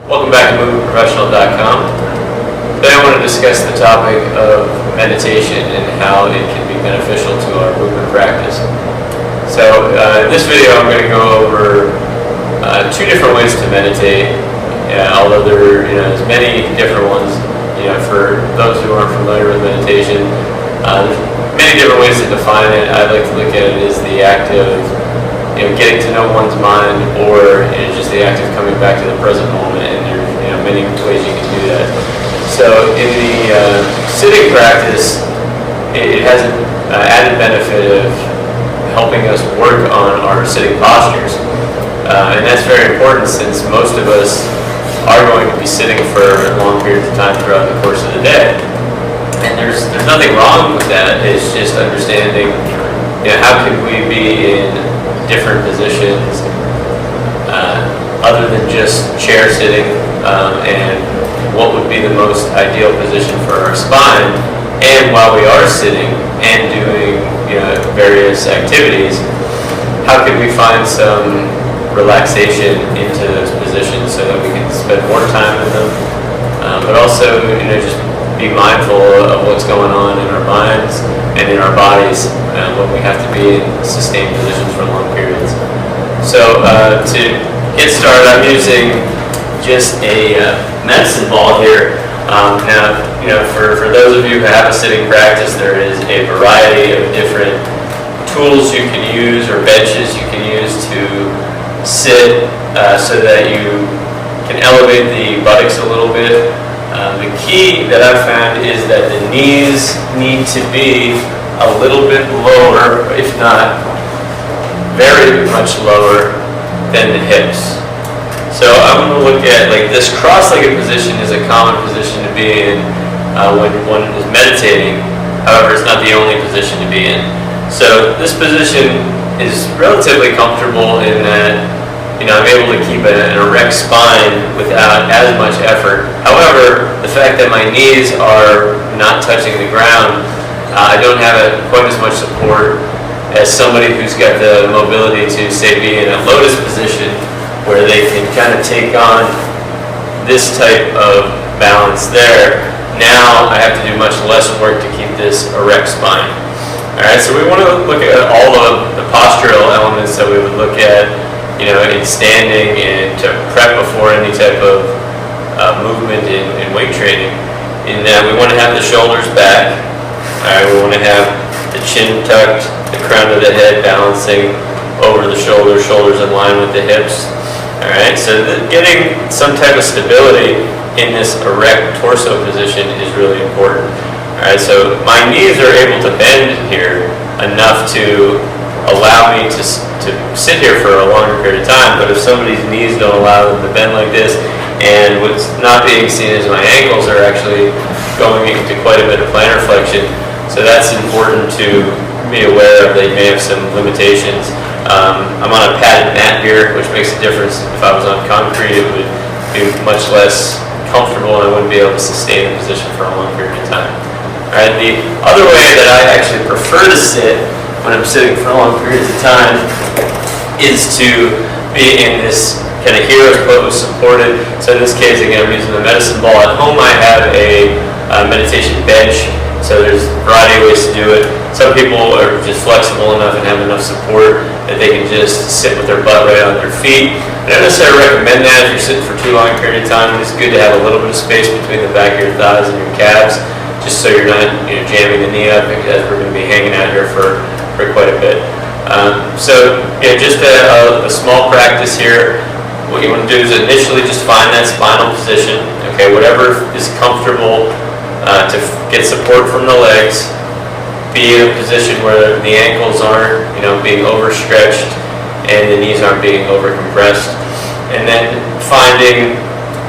Welcome back to MovementProfessional.com. Today I want to discuss the topic of meditation and how it can be beneficial to our movement practice. So in this video I'm going to go over two different ways to meditate, although there are there's many different ones. For those who aren't familiar with meditation, there's many different ways to define it. I'd like to look at it as the act of getting to know one's mind, or just the act of coming back to the present moment, and there's many ways you can do that. So in the sitting practice, it has an added benefit of helping us work on our sitting postures, and that's very important since most of us are going to be sitting for long periods of time throughout the course of the day. And there's nothing wrong with that. It's just understanding how can we be in different positions other than just chair sitting, and what would be the most ideal position for our spine, and while we are sitting and doing various activities, how can we find some relaxation into those positions so that we can spend more time in them, but also just be mindful of what's going on in our minds and in our bodies when we have to be in sustained positions for long periods. So to get started, I'm using just a medicine ball here. Now, for those of you who have a sitting practice, there is a variety of different tools you can use or benches you can use to sit so that you can elevate the buttocks a little bit. The key that I've found is that the knees need to be a little bit lower, if not very much lower, than the hips. So I'm going to look at this cross-legged position is a common position to be in when one is meditating. However, it's not the only position to be in. So this position is relatively comfortable in that I'm able to keep an erect spine without as much effort. However, the fact that my knees are not touching the ground, I don't have quite as much support as somebody who's got the mobility to, say, be in a lotus position where they can kind of take on this type of balance there. Now I have to do much less work to keep this erect spine. Alright, so we want to look at all of the postural elements that we would look at in standing and to prep before any type of movement in weight training. In that we want to have the shoulders back. Alright, we want to have the chin tucked, the crown of the head balancing over the shoulders, shoulders in line with the hips. Alright, so getting some type of stability in this erect torso position is really important. Alright, so my knees are able to bend here enough to allow me to sit here for a longer period of time, but if somebody's knees don't allow them to bend like this, and what's not being seen is my ankles are actually going into quite a bit of plantar flexion, so that's important to be aware of. They may have some limitations. I'm on a padded mat here, which makes a difference. If I was on concrete, it would be much less comfortable and I wouldn't be able to sustain the position for a long period of time. Alright, the other way that I actually prefer to sit when I'm sitting for long periods of time is to be in this kind of hero's pose, supported. So in this case, again, I'm using the medicine ball. At home I have a meditation bench, so there's a variety of ways to do it. Some people are just flexible enough and have enough support that they can just sit with their butt right on their feet. I don't necessarily recommend that if you're sitting for too long a period of time. It's good to have a little bit of space between the back of your thighs and your calves, just so you're not jamming the knee up, because we're going to be hanging out here for quite a bit. So just a small practice here. What you want to do is initially just find that spinal position. Okay, whatever is comfortable to get support from the legs. Be in a position where the ankles aren't being overstretched and the knees aren't being overcompressed. And then finding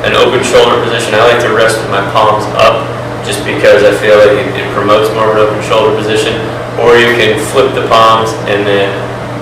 an open shoulder position. I like to rest with my palms up, just because I feel like it promotes more of an open shoulder position. Or you can flip the palms and then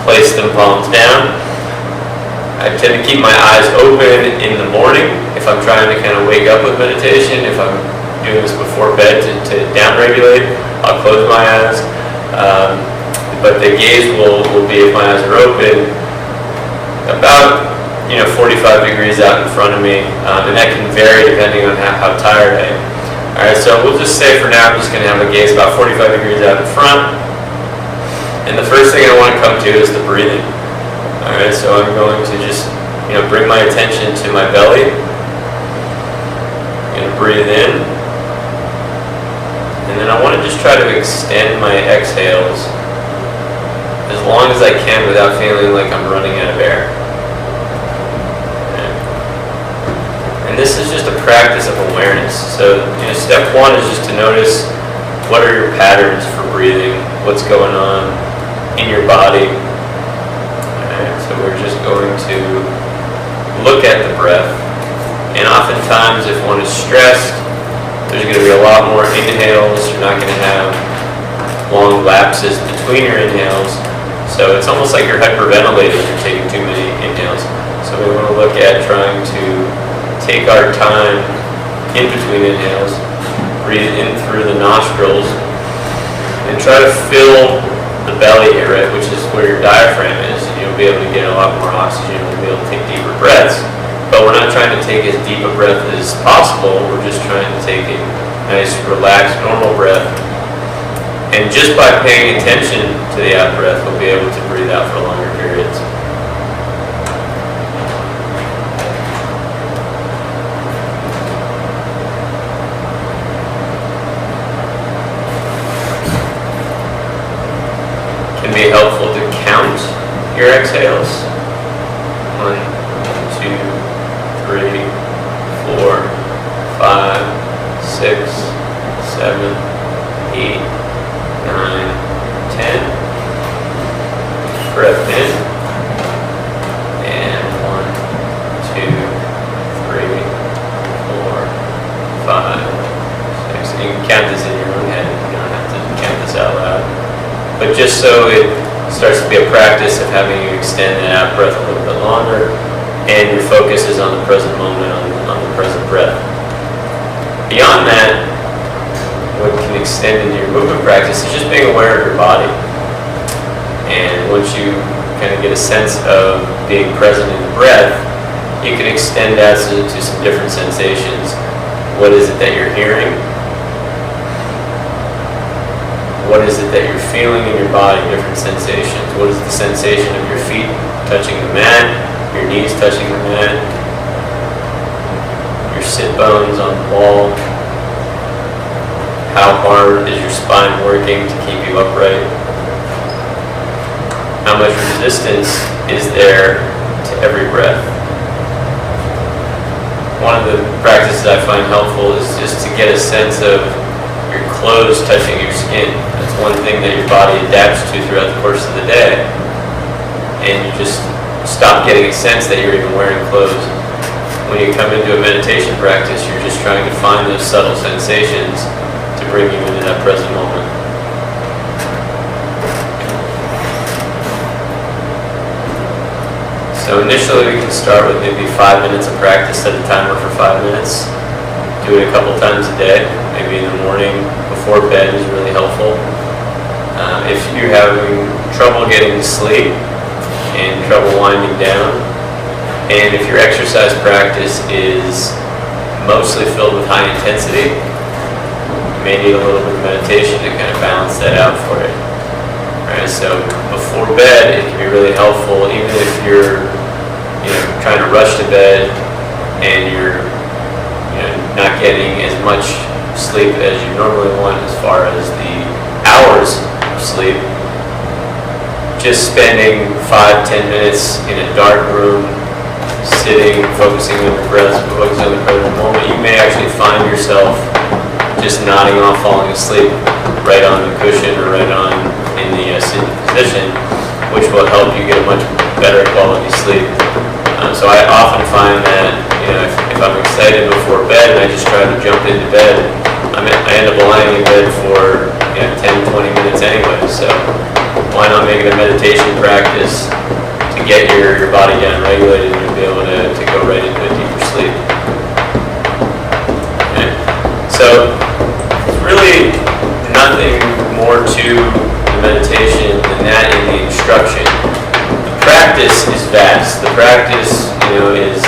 place the palms down. I tend to keep my eyes open in the morning if I'm trying to kind of wake up with meditation. If I'm doing this before bed to down-regulate, I'll close my eyes. But the gaze will be, if my eyes are open, about 45 degrees out in front of me, and that can vary depending on how tired I am. All right, so we'll just say for now I'm just going to have a gaze about 45 degrees out in front, and the first thing I want to come to is the breathing. All right, so I'm going to just bring my attention to my belly. I'm going to breathe in, and then I want to just try to extend my exhales as long as I can without feeling like I'm running out of air. And this is just a practice of awareness. So step one is just to notice what are your patterns for breathing, what's going on in your body. Alright, so we're just going to look at the breath. And oftentimes if one is stressed, there's going to be a lot more inhales. You're not going to have long lapses between your inhales. So it's almost like you're hyperventilating if you're taking too many inhales. So we want to look at trying to take our time in between inhales, breathe in through the nostrils, and try to fill the belly here, right, which is where your diaphragm is. You'll be able to get a lot more oxygen, you'll be able to take deeper breaths. But we're not trying to take as deep a breath as possible, we're just trying to take a nice, relaxed, normal breath. And just by paying attention to the out breath, we'll be able to breathe out for longer periods. Be helpful to count your exhales. 1, 2, 3, 4, 5, 6, 7, 8, 9, 10. Breath in, and 1, 2, 3, 4, 5, 6. And you can count this in your own head. You don't have to count this out loud. But just so it starts to be a practice of having you extend that out breath a little bit longer, and your focus is on the present moment, on the present breath. Beyond that, what can extend into your movement practice is just being aware of your body. And once you kind of get a sense of being present in the breath, you can extend that to some different sensations. What is it that you're hearing? What is it that you're feeling in your body, different sensations? What is the sensation of your feet touching the mat, your knees touching the mat, your sit bones on the wall? How hard is your spine working to keep you upright? How much resistance is there to every breath? One of the practices I find helpful is just to get a sense of your clothes touching your skin. That's one thing that your body adapts to throughout the course of the day. And you just stop getting a sense that you're even wearing clothes. When you come into a meditation practice, you're just trying to find those subtle sensations to bring you into that present moment. So initially we can start with maybe 5 minutes of practice, set a timer for 5 minutes. Do it a couple times a day. Maybe in the morning before bed is really helpful. If you're having trouble getting to sleep and trouble winding down, and if your exercise practice is mostly filled with high intensity, you may need a little bit of meditation to kind of balance that out for you. Right? So before bed, it can be really helpful, even if you're trying to rush to bed and you're not getting as much sleep as you normally want as far as the hours of sleep. Just spending 5-10 minutes in a dark room, sitting, focusing on your breath, focusing on the present moment, you may actually find yourself just nodding off, falling asleep right on the cushion or right on in the sitting position, which will help you get a much better quality sleep. So I often find that if I'm excited before bed and I just try to jump into bed, I end up lying in bed for 10-20 minutes anyway. So why not make it a meditation practice to get your body down regulated and you'll be able to go right into a deeper sleep. Okay. So it's really nothing more to the meditation than that in the instruction. The practice is vast. The practice is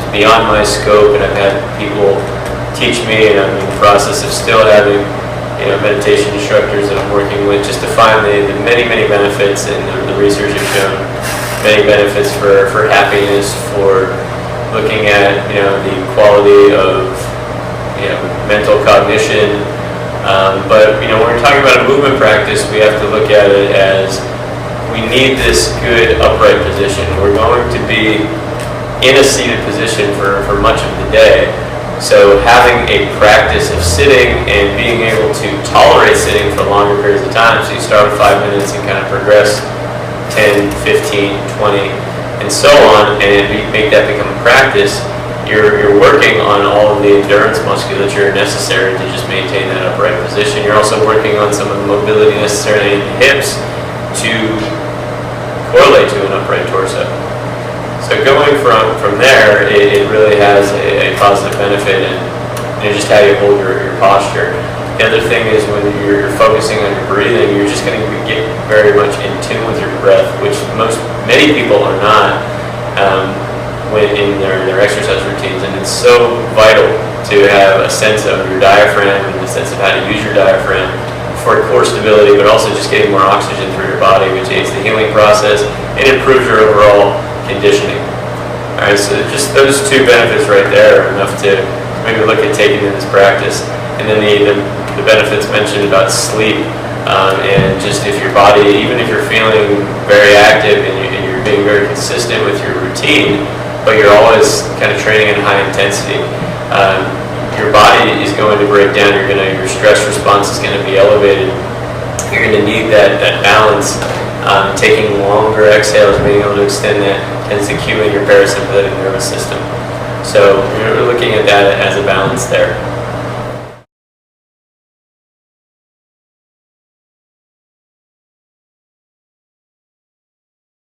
beyond my scope, and I've had people teach me, and I'm in the process of still having meditation instructors that I'm working with, just to find the many benefits, and the research has shown many benefits for happiness, for looking at the quality of mental cognition. But when we're talking about a movement practice, we have to look at it as we need this good upright position. We're going to be in a seated position for much of the day. So having a practice of sitting and being able to tolerate sitting for longer periods of time, so you start with 5 minutes and kind of progress 10, 15, 20, and so on, and make that become a practice, you're working on all of the endurance musculature necessary to just maintain that upright position. You're also working on some of the mobility necessary in the hips to correlate to an upright torso. So going from there, it really has a positive benefit in just how you hold your posture. The other thing is when you're focusing on your breathing, you're just going to get very much in tune with your breath, which many people are not when in their exercise routines. And it's so vital to have a sense of your diaphragm and a sense of how to use your diaphragm for core stability, but also just getting more oxygen through your body, which aids the healing process and improves your overall conditioning. All right, so just those two benefits right there are enough to maybe look at taking in this practice. And then the benefits mentioned about sleep, and just if your body, even if you're feeling very active and you're being very consistent with your routine, but you're always kind of training in high intensity, your body is going to break down. Your stress response is going to be elevated. You're going to need that balance. Taking longer exhales, being able to extend that, tends to cue in your parasympathetic nervous system. So you're looking at that as a balance there.